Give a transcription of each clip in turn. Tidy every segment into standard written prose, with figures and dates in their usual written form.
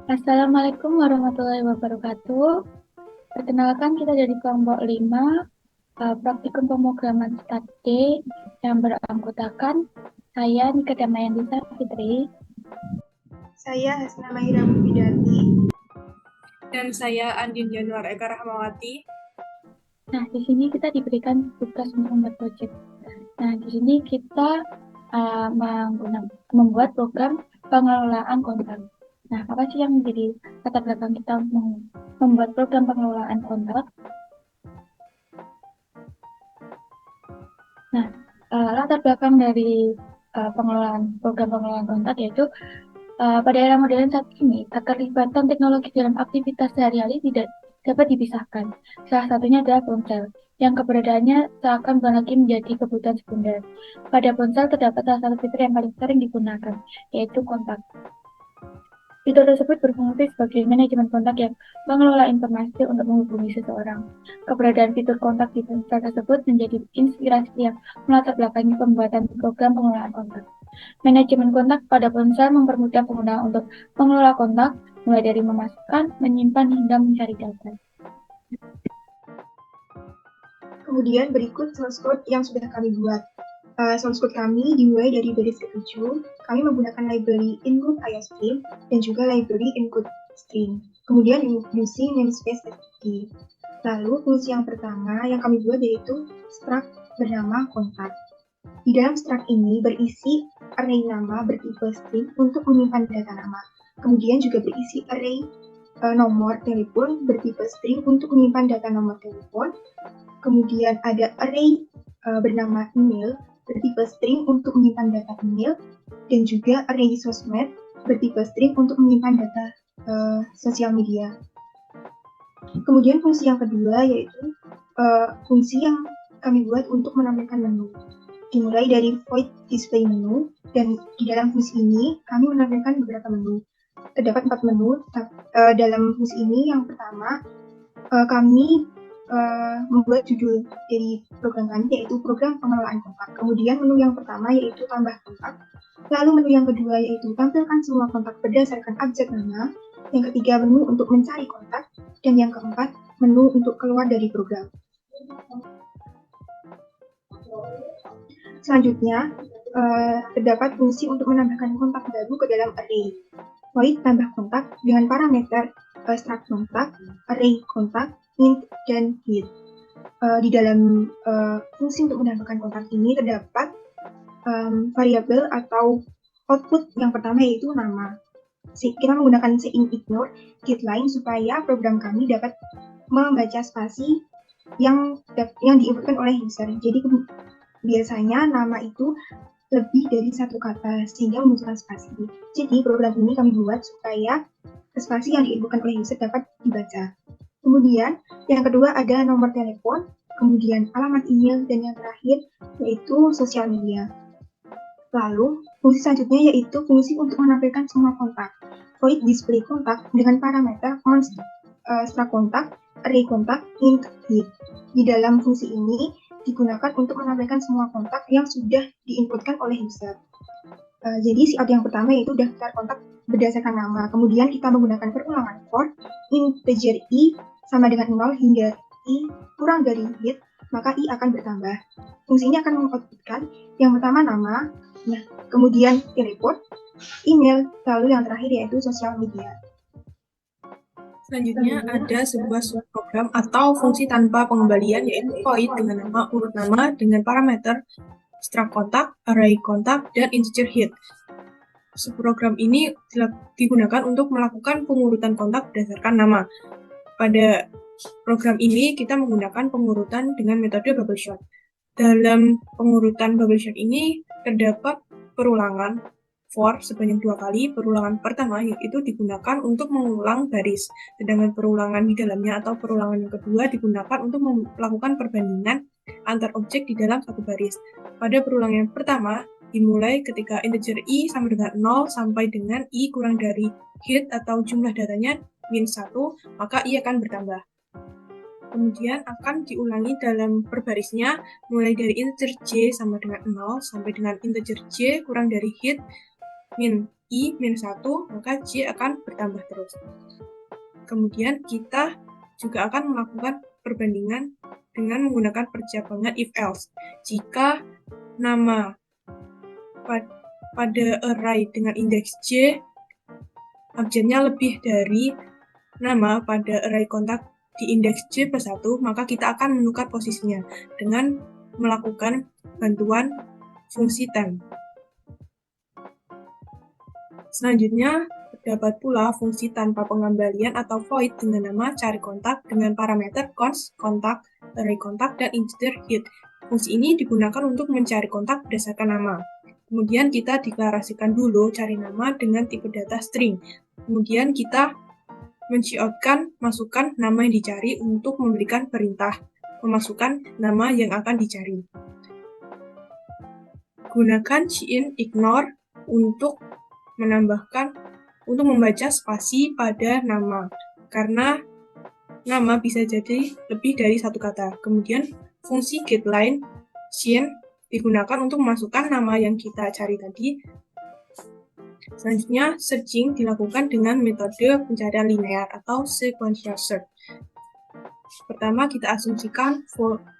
Assalamualaikum warahmatullahi wabarakatuh. Perkenalkan kita dari kelompok 5, praktikum pemrograman Start D yang beranggotakan saya Nika Damayandita Fitri. Saya Hasna Mahira Mufidati. Dan saya Andin Januar Eka Rahmawati. Nah, di sini kita diberikan tugas untuk membuat proyek. Nah, di sini kita membuat program pengelolaan kontak. Nah, apa sih yang menjadi latar belakang kita membuat program pengelolaan kontak? Nah, latar belakang dari program pengelolaan kontak yaitu pada era modern saat ini, keterlibatan teknologi dalam aktivitas sehari-hari tidak dapat dipisahkan. Salah satunya adalah ponsel, yang keberadaannya seakan bukan lagi menjadi kebutuhan sekunder. Pada ponsel terdapat salah satu fitur yang paling sering digunakan, yaitu kontak. Fitur tersebut berfungsi sebagai manajemen kontak yang mengelola informasi untuk menghubungi seseorang. Keberadaan fitur kontak di ponsel tersebut menjadi inspirasi yang melatar belakangi pembuatan program pengelolaan kontak. Manajemen kontak pada ponsel mempermudah pengguna untuk mengelola kontak, mulai dari memasukkan, menyimpan, hingga mencari data. Kemudian berikut source code yang sudah kami buat. Source code kami dimulai dari baris ke-7. Kami menggunakan library include iostream dan juga library include string. Kemudian using namespace fd. Lalu fungsi yang pertama yang kami buat yaitu struct bernama kontak. Di dalam struct ini berisi array nama bertipe string untuk menyimpan data nama. Kemudian juga berisi array nomor telepon bertipe string untuk menyimpan data nomor telepon. Kemudian ada array bernama email bertipe string untuk menyimpan data email, dan juga array sosmed bertipe string untuk menyimpan data sosial media. Kemudian fungsi yang kedua yaitu fungsi yang kami buat untuk menampilkan menu. Dimulai dari void display menu, dan di dalam fungsi ini kami menampilkan beberapa menu. Terdapat 4 menu dalam fungsi ini. Yang pertama, kami membuat judul dari program kami yaitu program pengelolaan kontak. Kemudian menu yang pertama yaitu tambah kontak. Lalu menu yang kedua yaitu tampilkan semua kontak berdasarkan abjad nama. Yang ketiga menu untuk mencari kontak. Dan yang keempat menu untuk keluar dari program. Selanjutnya terdapat fungsi untuk menambahkan kontak baru ke dalam array. Void tambah kontak dengan parameter struct kontak, array kontak, int, dan hit. Di dalam fungsi untuk menambahkan kontak ini terdapat variabel atau output yang pertama yaitu nama. Kita menggunakan sein ignore getLine supaya program kami dapat membaca spasi yang diinputkan oleh user. Jadi biasanya nama itu lebih dari satu kata sehingga membutuhkan spasi. Jadi program ini kami buat supaya spasi yang diinputkan oleh user dapat dibaca. Kemudian yang kedua ada nomor telepon, kemudian alamat email, dan yang terakhir yaitu sosial media. Lalu fungsi selanjutnya yaitu fungsi untuk menampilkan semua kontak. Void display kontak dengan parameter struct kontak, array kontak, int, hit. Di dalam fungsi ini digunakan untuk menampilkan semua kontak yang sudah diinputkan oleh user. Jadi syarat yang pertama yaitu daftar kontak berdasarkan nama. Kemudian kita menggunakan perulangan for integer i sama dengan 0 hingga i kurang dari hit, maka i akan bertambah. Fungsi ini akan mengoutputkan yang pertama nama, kemudian telepon, email, lalu yang terakhir yaitu sosial media. Selanjutnya ada sebuah subprogram atau fungsi tanpa pengembalian yaitu void dengan nama urut nama dengan parameter struct kontak, array kontak, dan integer hit. Subprogram ini digunakan untuk melakukan pengurutan kontak berdasarkan nama. Pada program ini kita menggunakan pengurutan dengan metode bubble sort. Dalam pengurutan bubble sort ini terdapat perulangan for sebanyak 2 kali. Perulangan pertama itu digunakan untuk mengulang baris, sedangkan perulangan di dalamnya atau perulangan yang kedua digunakan untuk melakukan perbandingan antar objek di dalam satu baris. Pada perulangan yang pertama dimulai ketika integer i sama dengan 0 sampai dengan i kurang dari hit atau jumlah datanya -1, maka i akan bertambah. Kemudian akan diulangi dalam perbarisnya mulai dari integer j sama dengan 0 sampai dengan integer j kurang dari hit I-1, maka J akan bertambah terus. Kemudian kita juga akan melakukan perbandingan dengan menggunakan percabangan if-else. Jika nama pada array dengan indeks J abjadnya lebih dari nama pada array kontak di indeks J+1, maka kita akan menukar posisinya dengan melakukan bantuan fungsi temp. Selanjutnya, terdapat pula fungsi tanpa pengembalian atau void dengan nama cari kontak dengan parameter const kontak, array kontak, dan integer hit. Fungsi ini digunakan untuk mencari kontak berdasarkan nama. Kemudian kita deklarasikan dulu cari nama dengan tipe data string. Kemudian kita men-coutkan masukkan nama yang dicari untuk memberikan perintah memasukkan nama yang akan dicari. Gunakan cin ignore untuk membaca spasi pada nama, karena nama bisa jadi lebih dari satu kata. Kemudian fungsi getLine cin digunakan untuk memasukkan nama yang kita cari tadi. Selanjutnya, searching dilakukan dengan metode pencarian linear atau sequential search. Pertama, kita asumsikan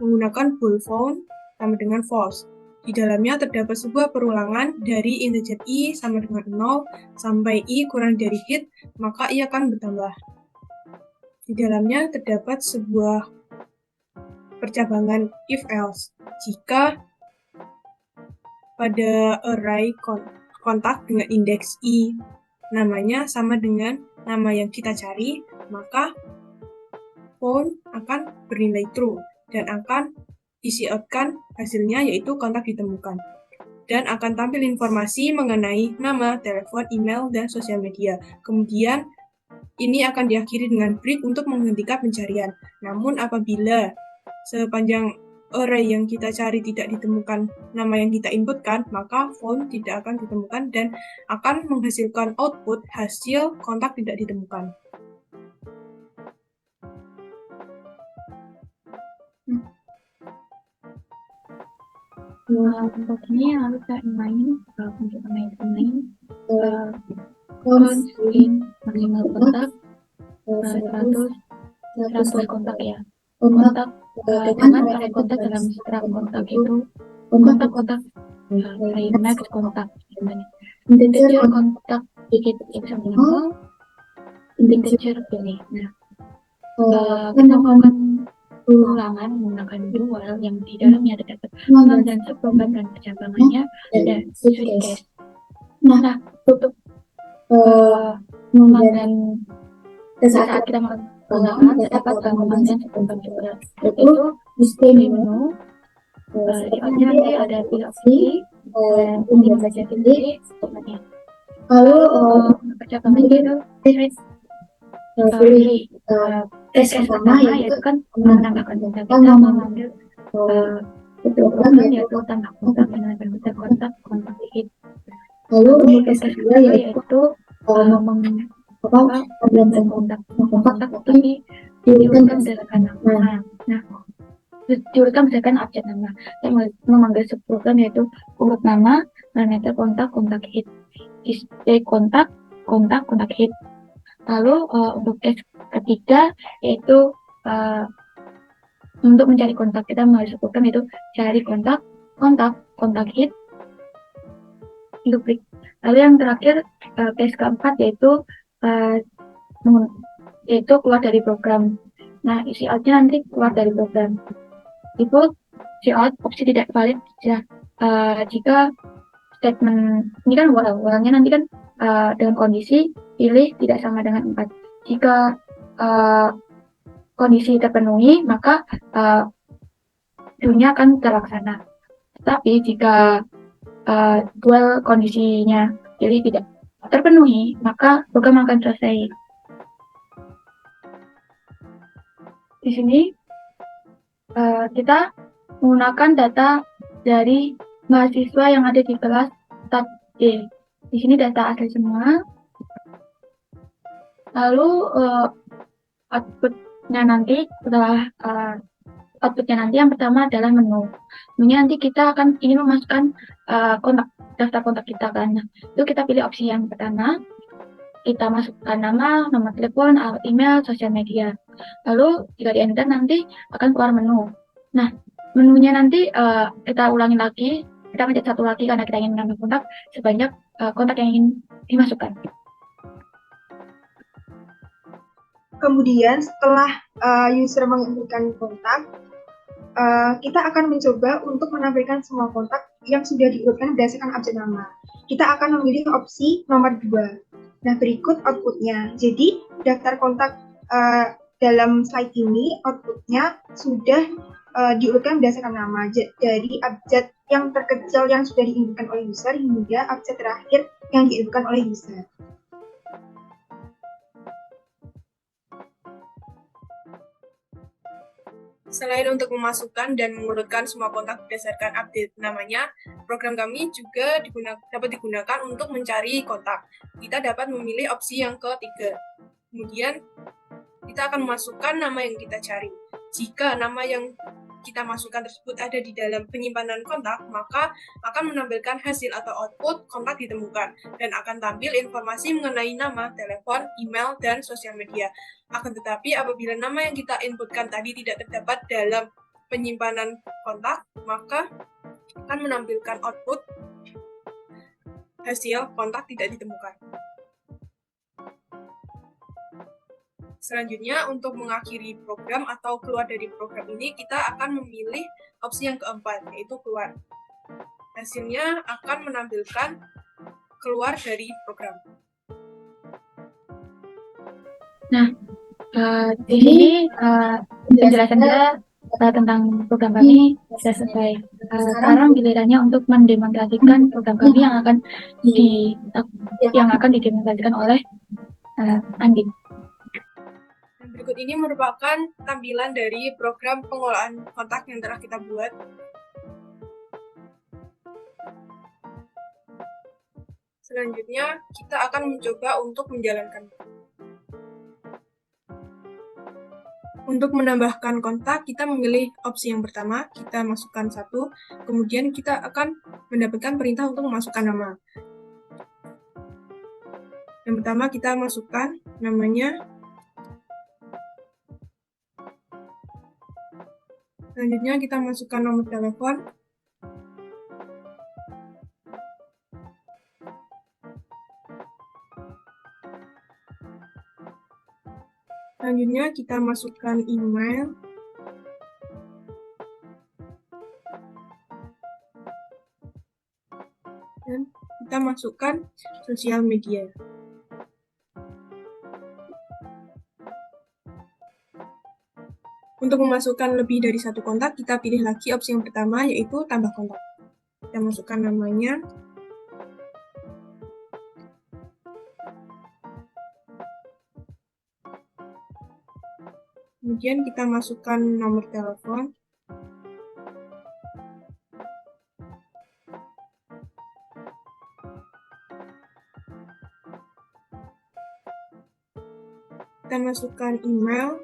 menggunakan bool found sama dengan false. Di dalamnya terdapat sebuah perulangan dari integer i sama dengan 0 sampai i kurang dari hit, maka i akan bertambah. Di dalamnya terdapat sebuah percabangan if-else. Jika pada array kontak dengan indeks i namanya sama dengan nama yang kita cari, maka found akan bernilai true dan akan isi-outkan hasilnya yaitu kontak ditemukan. Dan akan tampil informasi mengenai nama, telepon, email, dan sosial media. Kemudian ini akan diakhiri dengan break untuk menghentikan pencarian. Namun apabila sepanjang array yang kita cari tidak ditemukan nama yang kita inputkan, maka found tidak akan ditemukan dan akan menghasilkan output hasil kontak tidak ditemukan. Untuk ini lalu kita main untuk main const in maksimal kontak 100 kontak ya. Kontak dengan array kontak dalam struct kontak itu kontak array max kontak integer kontak dikit itu sama dengan integer pilih. Nah, kita melakukan ulangan menggunakan dual yang di dalamnya terdapat null dan subprogram dan percabangannya ada switch case. Nah, untuk memandang saat kita menggunakan terdapat gabungan dan subprogram juga, yaitu display menu. Selanjutnya nanti ada pilih opsi dan ini membaca pilih semuanya. Lalu percabangannya itu pilih tes pertama yaitu kan menambahkan kontak, kita mengambil program yaitu tambah kontak dengan kontak hit. Lalu untuk tes kedua yaitu menambah kontak tapi diurutkan berdasarkan nama. Nah, diurutkan berdasarkan objek nama. Kita memanggil subprogram yaitu urut nama, parameter kontak hit, display kontak hit. Lalu untuk tes ketiga yaitu untuk mencari kontak, kita masukkan itu cari kontak hit, duplik. Lalu yang terakhir tes keempat yaitu keluar dari program. Nah, isi outnya nanti keluar dari program. Itu isi out opsi tidak valid jika statement ini kan walnya nanti kan dengan kondisi pilih tidak sama dengan 4. Jika kondisi terpenuhi, maka do-nya akan terlaksana. Tetapi jika dual kondisinya pilih tidak terpenuhi, maka program akan selesai. Di sini kita menggunakan data dari mahasiswa yang ada di kelas Stat D. Di sini data asli semua. Lalu outputnya nanti setelah outputnya nanti yang pertama adalah menu. Menunya nanti kita akan ingin memasukkan daftar kontak kita kan. Nah, itu kita pilih opsi yang pertama. Kita masukkan nama, nomor telepon, email, sosial media. Lalu jika di enter nanti akan keluar menu. Nah, menunya nanti kita ulangi lagi. Kita pencet satu lagi karena kita ingin menambah kontak sebanyak kontak yang ingin dimasukkan. Kemudian setelah user menginputkan kontak, kita akan mencoba untuk menampilkan semua kontak yang sudah diurutkan berdasarkan abjad nama. Kita akan memilih opsi nomor 2. Nah, berikut outputnya. Jadi, daftar kontak dalam slide ini, outputnya sudah diurutkan berdasarkan nama. Dari abjad yang terkecil yang sudah diinputkan oleh user hingga abjad terakhir yang diinputkan oleh user. Selain untuk memasukkan dan mengurutkan semua kontak berdasarkan update namanya, program kami juga dapat digunakan untuk mencari kontak. Kita dapat memilih opsi yang ketiga. Kemudian, kita akan memasukkan nama yang kita cari. Jika nama yang kita masukkan tersebut ada di dalam penyimpanan kontak, maka akan menampilkan hasil atau output kontak ditemukan, dan akan tampil informasi mengenai nama, telepon, email, dan sosial media. Akan tetapi, apabila nama yang kita inputkan tadi tidak terdapat dalam penyimpanan kontak, maka akan menampilkan output hasil kontak tidak ditemukan. Selanjutnya, untuk mengakhiri program atau keluar dari program ini, kita akan memilih opsi yang keempat, yaitu keluar. Hasilnya akan menampilkan keluar dari program. Nah, di sini penjelasan kita tentang program kami sudah selesai. Sekarang gilirannya untuk mendemonstrasikan program kami yang akan didemonstrasikan oleh Andi. Berikut ini merupakan tampilan dari program pengolahan kontak yang telah kita buat. Selanjutnya, kita akan mencoba untuk menjalankan. Untuk menambahkan kontak, kita memilih opsi yang pertama, kita masukkan 1, kemudian kita akan mendapatkan perintah untuk memasukkan nama. Yang pertama, kita masukkan namanya. Selanjutnya kita masukkan nomor telepon. Selanjutnya kita masukkan email. Dan kita masukkan sosial media. Untuk memasukkan lebih dari satu kontak, kita pilih lagi opsi yang pertama, yaitu tambah kontak. Kita masukkan namanya. Kemudian kita masukkan nomor telepon. Kita masukkan email.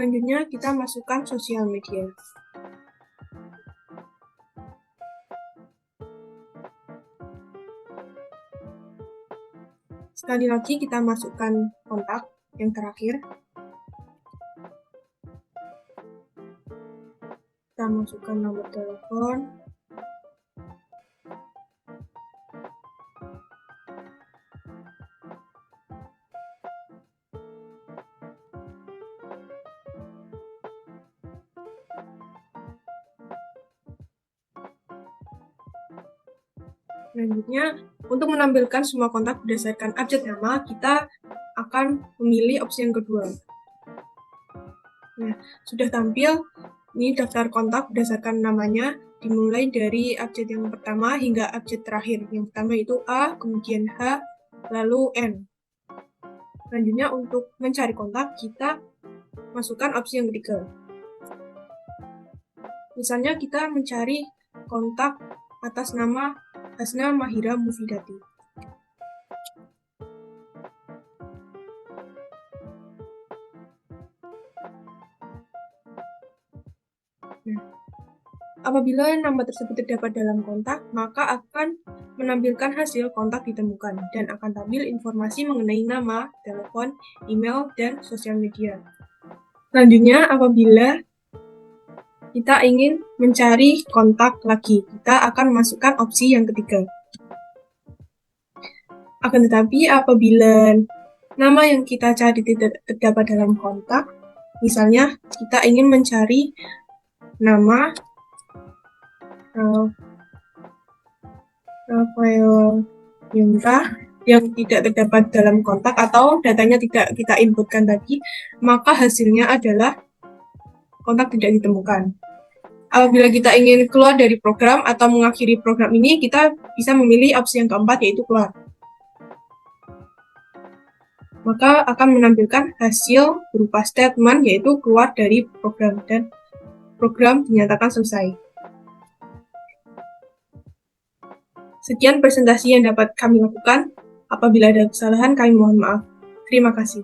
Selanjutnya kita masukkan sosial media. Sekali lagi kita masukkan kontak yang terakhir. Kita masukkan nomor telepon. Selanjutnya, untuk menampilkan semua kontak berdasarkan abjad nama, kita akan memilih opsi yang kedua. Nah, sudah tampil, ini daftar kontak berdasarkan namanya, dimulai dari abjad yang pertama hingga abjad terakhir. Yang pertama itu A, kemudian H, lalu N. Selanjutnya, untuk mencari kontak, kita masukkan opsi yang ketiga. Misalnya, kita mencari kontak atas nama Hasna Mahira Mufidati. Apabila nama tersebut terdapat dalam kontak, maka akan menampilkan hasil kontak ditemukan dan akan tampil informasi mengenai nama, telepon, email, dan sosial media. Selanjutnya, apabila kita ingin mencari kontak lagi, kita akan masukkan opsi yang ketiga. Akan tetapi, apabila nama yang kita cari tidak terdapat dalam kontak, misalnya kita ingin mencari nama Rafael Yunta yang tidak terdapat dalam kontak atau datanya tidak kita inputkan tadi, maka hasilnya adalah kontak tidak ditemukan. Apabila kita ingin keluar dari program atau mengakhiri program ini, kita bisa memilih opsi yang keempat, yaitu keluar. Maka akan menampilkan hasil berupa statement, yaitu keluar dari program, dan program dinyatakan selesai. Sekian presentasi yang dapat kami lakukan. Apabila ada kesalahan, kami mohon maaf. Terima kasih.